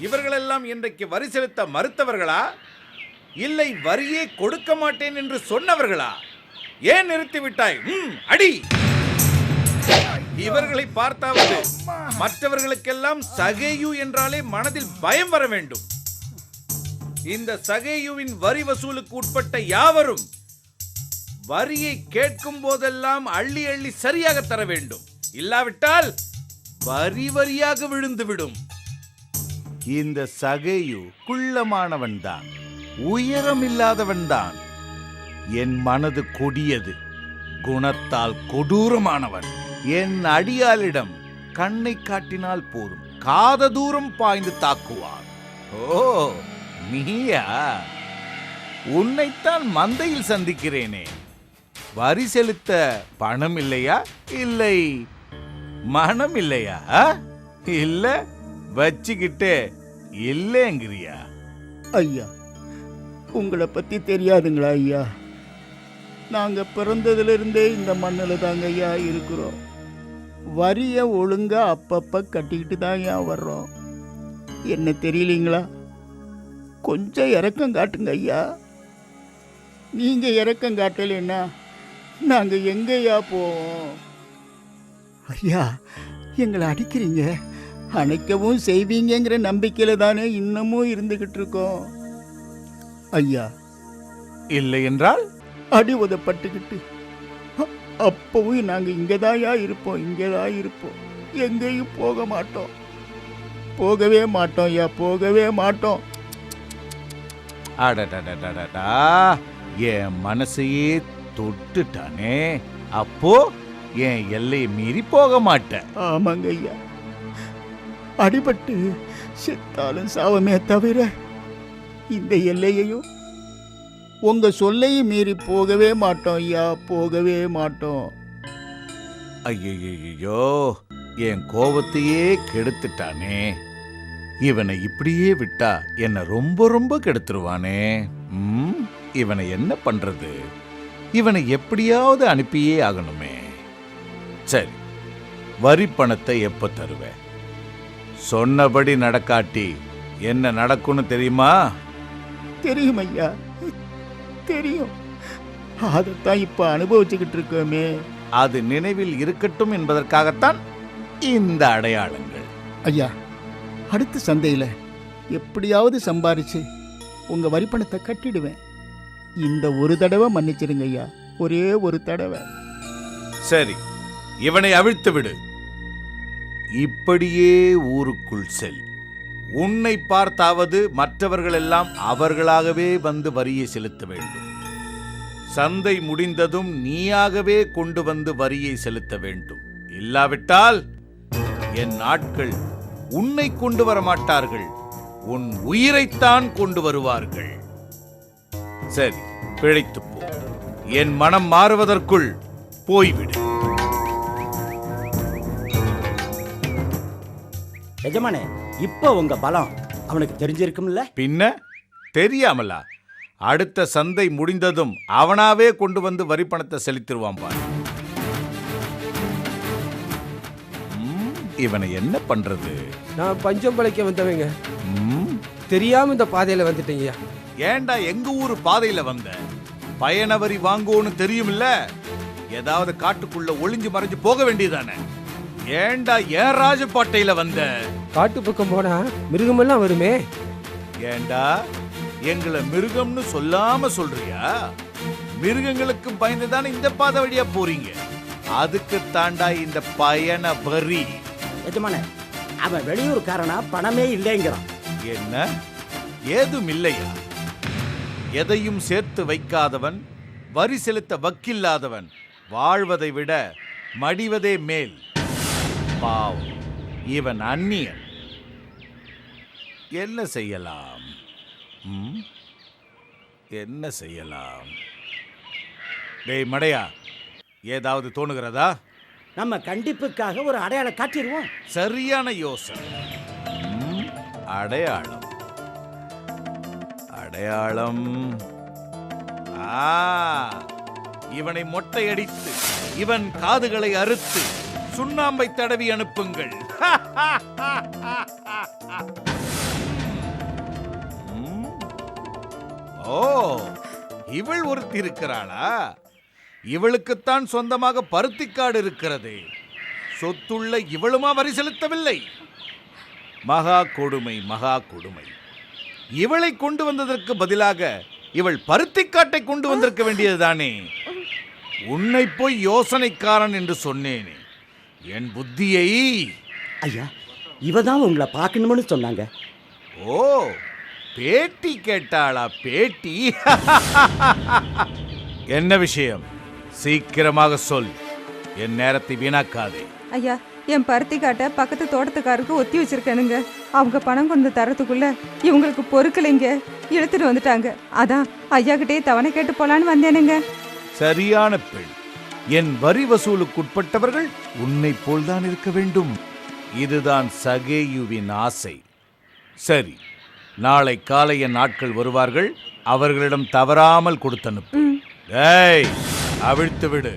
இவர்களெல்லாம் இன்றைக்கு வரி செலுத்த மறுத்தவர்களா, இல்லை வரியே கொடுக்க மாட்டேன் என்று சொன்னவர்களா? ஏன் நிறுத்திவிட்டாய்? அடி! இவர்களை பார்த்தாவது மற்றவர்களுக்கெல்லாம் சகேயு என்றாலே மனதில் பயம் வர வேண்டும். இந்த சகேயுவின் வரி வசூலுக்கு உட்பட்ட யாவரும் வரியை கேட்கும் போதெல்லாம் அள்ளி அள்ளி சரியாக தர வேண்டும். இல்லாவிட்டால் வரி வரியாக விழுந்துவிடும். இந்த சகேயு குள்ளமானவன் தான், உயரம் இல்லாதவன் தான். என் மனது கொடியது, குணத்தால் கொடூரமானவன். என் அடியாளிடம் கண்ணை காட்டினால் போதும், காத தூரம் பாய்ந்து தாக்குவான். ஓ, நீயா? உன்னைத்தான் மந்தையில் சந்திக்கிறேனே. வரி செலுத்த பணம் இல்லையா, இல்லை மனம் இல்லையா? இல்ல வச்சுக்கிட்டே இல்லைங்கிறியா? ஐயா, உங்களை பத்தி தெரியாதுங்களா ஐயா? நாங்க பிறந்ததிலிருந்தே இந்த மண்ணில் தாங்க ஐயா இருக்கிறோம். வரிய ஒழுங்கா அப்பப்ப கட்டிக்கிட்டு தான் ஐயா வர்றோம். என்ன தெரியலீங்களா? கொஞ்சம் இறக்கம் காட்டுங்க ஐயா. நீங்க இறக்கம் காட்டலைன்னா நாங்க எங்கய்யா போவோம்? ஐயா, எங்களை அடிக்கிறீங்க, அணைக்கவும் செய்வீங்கிற நம்பிக்கையில தானே இன்னமும் இருந்துகிட்டு இருக்கோம் ஐயா. இல்லை என்றால் அடி உதப்பட்டுக்கிட்டு அப்பவும் நாங்க இங்கதாயா இருப்போம், இங்கதான் இருப்போம், எங்கேயும் போக மாட்டோம், போகவே மாட்டோம் ஐயா, போகவே மாட்டோம். அடடடடடா, என் மனசையே தொட்டுட்டானே. அப்போ என் எல்லையை மீறி போக மாட்டேன். ஆமாங்க ஐயா, அடிபட்டு செத்தாலும் சாவமே தவிர இந்த எல்லையையும் உங்க சொல்லையும் மீறி போகவே மாட்டோம் ஐயா, போகவே மாட்டோம். ஐயோ, என் கோபத்தையே கெடுத்துட்டானே. இவனை இப்படியே விட்டா என்ன ரொம்ப ரொம்ப கெடுத்துருவானே. இவனை என்ன பண்றது? இவனை எப்படியாவது அனுப்பியே ஆகணுமே. சரி, வரி பணத்தை எப்ப தருவேன்? சொன்னபடி நடக்காட்டி என்ன நடக்கும்னு தெரியுமா? தெரியும் ஐயா, தெரியும். அதைத்தான் இப்ப அனுபவிச்சுக்கிட்டு இருக்கோமே. அது நினைவில் இருக்கட்டும் என்பதற்காகத்தான் இந்த அடையாளங்கள். ஐயா, அடுத்த சந்தையில எப்படியாவது சம்பாரிச்சு உங்க வரி பணத்தை கட்டிடுவேன். இந்த ஒரு தடவை மன்னிச்சிருங்க ஐயா, ஒரே ஒரு தடவை. சரி, இவனை அவிழ்த்து விடு. இப்படியே ஊருக்குள் செல். உன்னை பார்த்தாவது மற்றவர்கள் எல்லாம் அவர்களாகவே வந்து வரியை செலுத்த வேண்டும். சந்தை முடிந்ததும் நீயாகவே கொண்டு வந்து வரியை செலுத்த வேண்டும். இல்லாவிட்டால் என் ஆட்கள் உன்னை கொண்டு வர மாட்டார்கள், உன் உயிரைத்தான் கொண்டு வருவார்கள். சரி, பிழைத்து போ. என் மனம் மாறுவதற்குள் போய்விடு. எஜமானே, இப்போ உங்க பலம் அவனுக்கு தெரிஞ்சிருக்கும்ல? பின்ன தெரியாமலா? அடுத்த சந்தை முடிந்ததும் அவனாவே கொண்டு வந்து வரி பணத்தை செலுத்திடுவான் பாரு. இவனை என்ன பண்றது? நான் பஞ்சம் பழைக்க வந்தவங்க, தெரியாம இந்த பாதையில வந்துட்டீங்க. ஏண்டா எங்க ஊரு பாதையில வந்த? பயண வரி வாங்குவோன்னு தெரியுமில்ல? ஏதாவது காட்டுக்குள்ள ஒளிஞ்சு மறைஞ்சு போக வேண்டியதானே? ஏண்டா ஏன் ராஜபாட்டையில வந்த? காட்டு பக்கம் போனா மிருகமெல்லாம் வருமே. ஏண்டா எங்களை மிருகம்னு சொல்லாம சொல்றியா? மிருகங்களுக்கு பயந்துதானே இந்த பாதை வழியா போறீங்க. அதுக்கு தாண்டா இந்த பயண வரி. எஜமானே, அவன் வெளியூர்காரனா, பணமே இல்லைங்கிறான். என்ன? ஏதும் இல்லையா? எதையும் சேர்த்து வைக்காதவன், வரி செலுத்த வக்கில்லாதவன் வாழ்வதை விட மடிவதே மேல். பாவம், இவன் அந்நியன். என்ன செய்யலாம்? என்ன செய்யலாம்? டேய் மடையா, ஏதாவது தோணுகிறதா? நம்ம கண்டிப்புக்காக ஒரு அடையாளம் காட்டிடுவோம். சரியான யோசனை. அடையாளம் அடையாளம். இவனை மொட்டையடித்து இவன் காதுகளை அறுத்து சுண்ணாம்பை தடவி அனுப்புங்கள். ஓ, இவள் ஒருத்தி இருக்கிறாளா? இவளுக்குத்தான் சொந்தமாக பருத்திக்காடு இருக்கிறது. சொத்துள்ள இவளுமா வரி செலுத்தவில்லை? மகா கொடுமை, மகா கொடுமை. இவளை கொண்டு வந்ததற்கு பதிலாக இவள் பருத்திக்காட்டை கொண்டு வந்திருக்க வேண்டியதுதானே. உன்னை போய் யோசனைக்காரன் என்று சொன்னேனே, என் புத்தியை. ஐயா, இவ தான் உங்களை பார்க்கணும்னு சொன்னாங்க. ஓ, பேட்டி கேட்டாளா? பேட்டி? என்ன விஷயம்? சீக்கிரமாக சொல். என் நேரத்தை வீணாக்காதே. ஐயா, என் பருத்தி காட்டை பக்கத்து தோட்டத்துக்காருக்கு ஒத்தி வச்சிருக்கேனுங்க. அவங்க பணம் கொண்டு தரத்துக்குள்ள இவங்களுக்கு பொறுக்கலைங்க, இழுத்துட்டு வந்துட்டாங்க. அதான் ஐயா கிட்டே தவணை கேட்டு போலான்னு வந்தேனுங்க. சரியான பெண். என் வரி வசூலுக்குட்பட்டவர்கள் உன்னை போல்தான் இருக்க வேண்டும். இதுதான் சகேயுவின் ஆசை. சரி, நாளை காலை என் ஆட்கள் வருவார்கள். அவர்களிடம் தவறாமல் கொடுத்தனுப்பு. ஏய், அவிழ்த்து விடு.